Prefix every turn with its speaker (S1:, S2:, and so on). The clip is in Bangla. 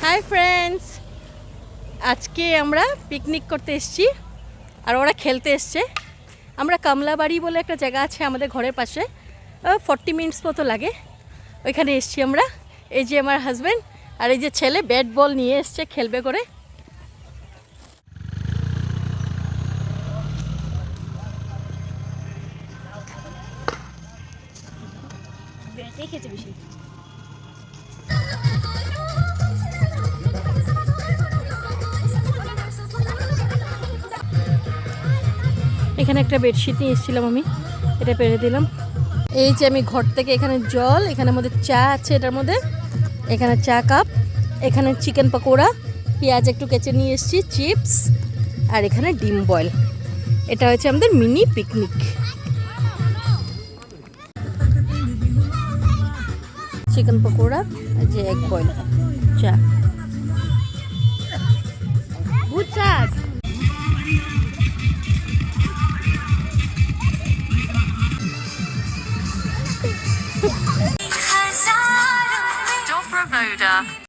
S1: হাই ফ্রেন্ডস, আজকে আমরা পিকনিক করতে এসেছি আর ওরা খেলতে এসছে। আমরা কমলাবাড়ি বলে একটা জায়গা আছে আমাদের ঘরের পাশে, 40 মিনিটস মতো লাগে, ওইখানে এসছি আমরা। এই যে আমার হাজব্যান্ড আর এই যে ছেলে ব্যাট বল নিয়ে এসছে, খেলবে করে। খেতে বেশি এখানে একটা বেডশিট নিয়ে এসেছিলাম আমি, এটা পেরে দিলাম। এই যে আমি ঘর থেকে এখানে জল, এখানে মধ্যে চা আছে, এটার মধ্যে এখানে চা কাপ, এখানে চিকেন পকোড়া, পেঁয়াজ একটু কেচে নিয়ে এসেছি, চিপস, আর এখানে ডিম বয়েল। এটা হচ্ছে আমাদের মিনি পিকনিক। চিকেন পকোড়া, আর যে এগ বয়েল, চা, গুড চাট।
S2: Dobra woda.